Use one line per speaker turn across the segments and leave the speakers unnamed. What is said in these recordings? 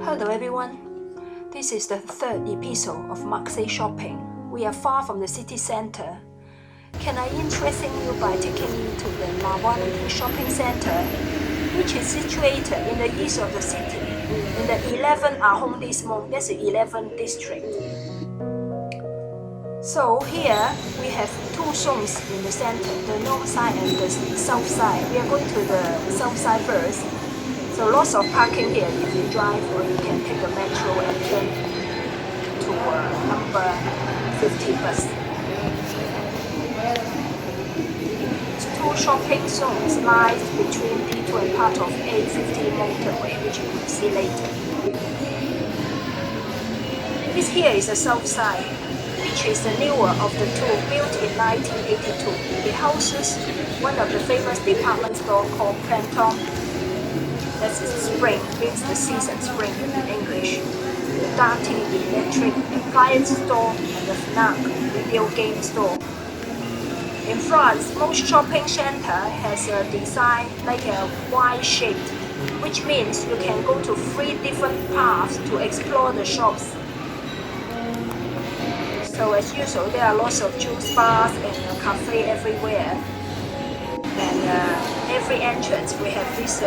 Hello everyone, this is the third episode of Marseille shopping. We are far from the city center. Can I interest you by taking you to the Valentine shopping center, which is situated in the east of the city, in the 11 arrondissement, that's the 11th district. So here we have two zones in the center, the north side and the south side. We are going to the south side first. So lots of parking here if you drive, or you can take the metro and turn to number 50 bus. Two shopping zones lie between D2 and part of A50 motorway, which you will see later. This here is the south side, which is the newer of the two, built in 1982. It houses one of the famous department stores called Valentine. That's spring, means the season spring in English. The Darty electric appliance store and the Fnac video game store. In France, most shopping center has a design like a Y shape, which means you can go to 3 different paths to explore the shops. So as usual, there are lots of juice bars and a cafe everywhere. And every entrance we have this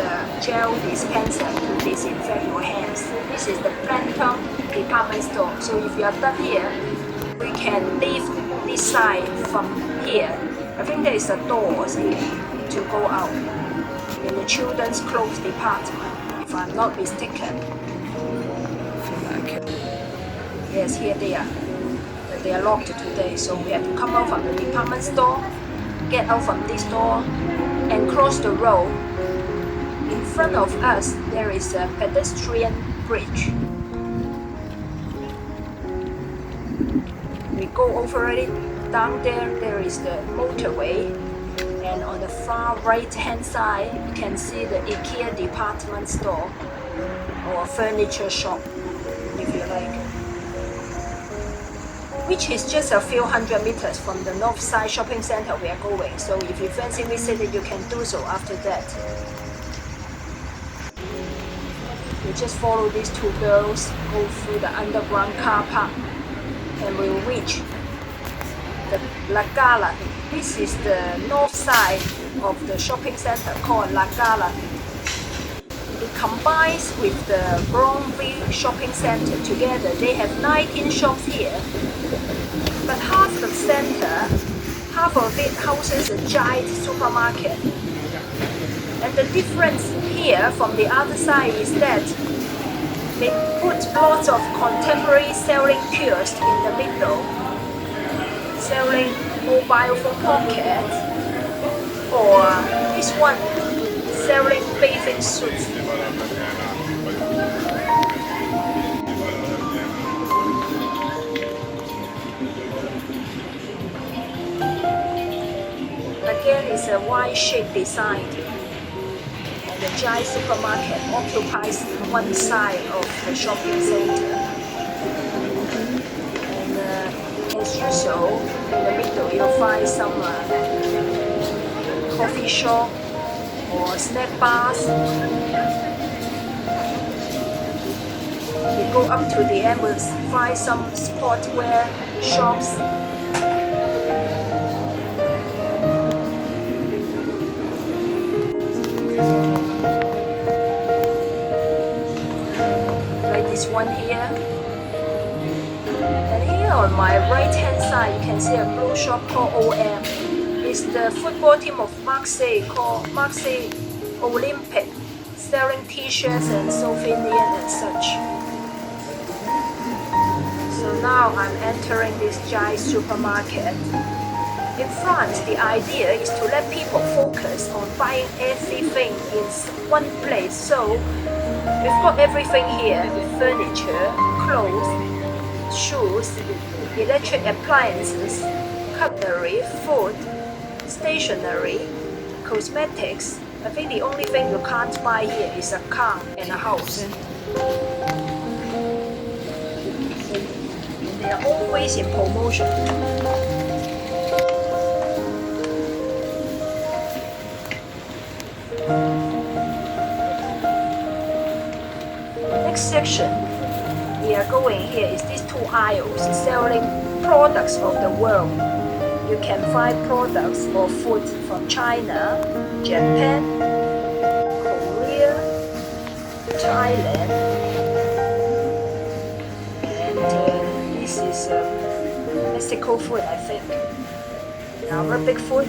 gel dispenser to disinfect your hands. This is the Valentine department store. So if you are done here, we can leave this side from here. I think there is a door here to go out in the children's clothes department, if I'm not mistaken. Yes, here they are. But they are locked today, so we have to come out from the department store, get out from this door, and cross the road. In front of us, there is a pedestrian bridge. We go over it. Down there, there is the motorway. And on the far right-hand side, you can see the Ikea department store or furniture shop, if you like, which is just a few hundred meters from the north side shopping center we are going. So if you fancy visiting, you can do so after that. We just follow these two girls, go through the underground car park, and we'll reach the La Gala. This is the north side of the shopping center called La Gala. It combines with the Brownville shopping center together. They have 19 shops here, but half the center, half of it houses a giant supermarket. And the difference here from the other side is that they put lots of contemporary selling kiosks in the middle, selling mobile phone pockets, or this one selling bathing suits. Again, it's a Y-shaped design, and the giant supermarket occupies one side of the shopping center. And as usual, in the middle you'll find some coffee shop or snack bars. We go up to the end, we'll find some sportswear shops. Like this one here. And here on my right hand side, you can see a blue shop called OM. It's the football team of Marseille called Marseille Olympic, selling t-shirts and souvenirs and such. So now I'm entering this giant supermarket. In France, the idea is to let people focus on buying everything in one place. So we've got everything here: furniture, clothes, shoes, electric appliances, cutlery, food, stationery, cosmetics. I think the only thing you can't buy here is a car and a house. And they are always in promotion. next section we are going here is these two aisles selling products of the world. You can find products or food from China, Japan, Korea, Thailand, and this is Mexico food, I think. Arabic food.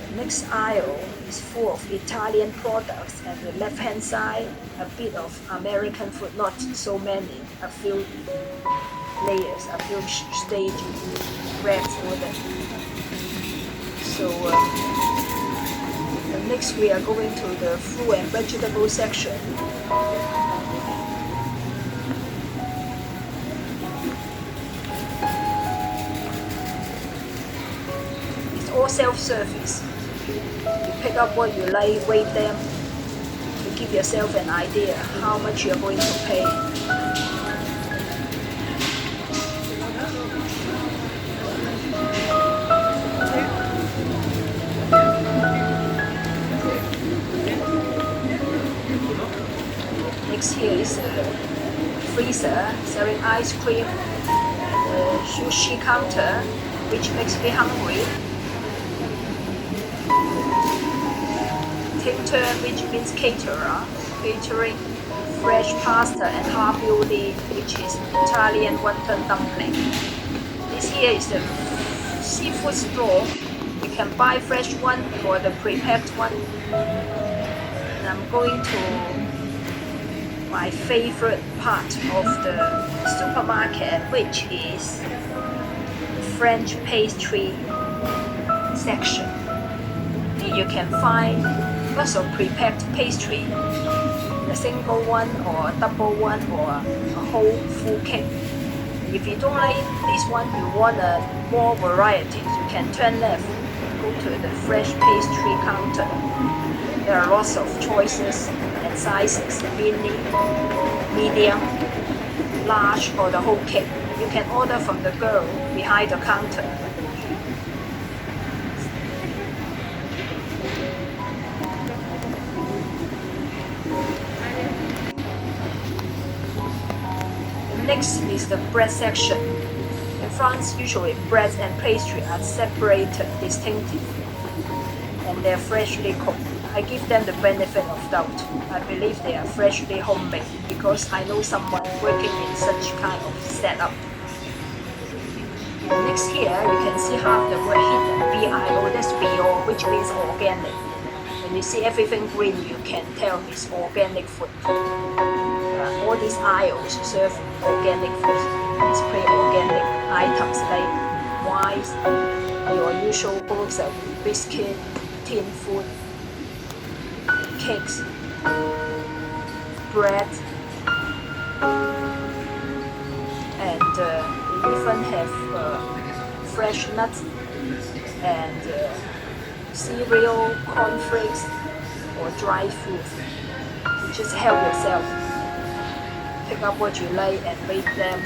The next aisle is full of Italian products, and the left hand side a bit of American food, not so many, a few layers, a few stages, wraps for them. So next we are going to the fruit and vegetable section. It's all self-service. You pick up what you like, weigh them to give yourself an idea how much you're going to pay. Next here is a freezer selling ice cream, the sushi counter, which makes me hungry. Cater, which means caterer, catering fresh pasta and ravioli, which is Italian wonton dumpling. This here is the seafood store. You can buy fresh one or the pre-packed one. And I'm going to my favorite part of the supermarket, which is French pastry section. Here you can find lots of pre-packed pastry, a single one or a double one or a whole full cake. If you don't like this one, you want more varieties, you can turn left, go to the fresh pastry counter. There are lots of choices and sizes, mini, medium, large, or the whole cake. You can order from the girl behind the counter. Next is the bread section. In France, usually bread and pastry are separated distinctively, and they're freshly cooked. I give them the benefit of doubt. I believe they are freshly homemade because I know someone working in such kind of setup. Next here, you can see half the word hidden, B-I-O, that's bio, which means organic. When you see everything green, you can tell it's organic food. All these aisles serve organic food. Display organic items like wines, your usual grocery, biscuit, tin food, cakes, bread, and they even have fresh nuts and cereal, cornflakes, or dry food. You just help yourself. Pick up what you like and weigh them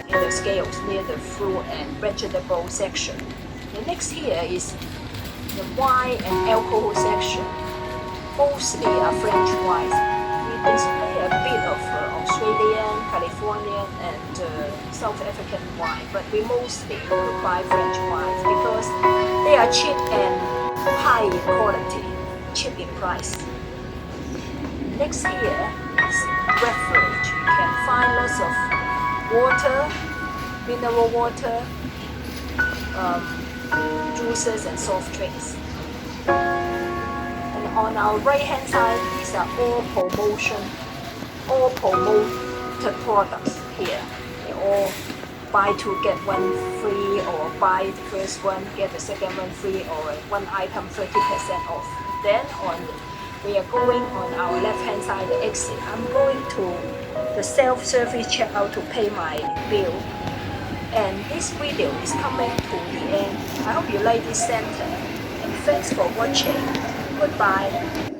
in the scales near the fruit and vegetable section. The next here is the wine and alcohol section. Mostly are French wines. We display a bit of Australian, Californian, and South African wine, but we mostly buy French wines because they are cheap and high in quality, cheap in price. Next here is beverage. You can find lots of water, mineral water, juices and soft drinks. And on our right hand side, these are all promoted products here. They all buy two get one free, or buy the first one get the second one free, or one item 30% off. Then we are going on our left hand side, the exit. I'm going to the self-service checkout to pay my bill. And this video is coming to the end. I hope you like this center, and thanks for watching. Goodbye.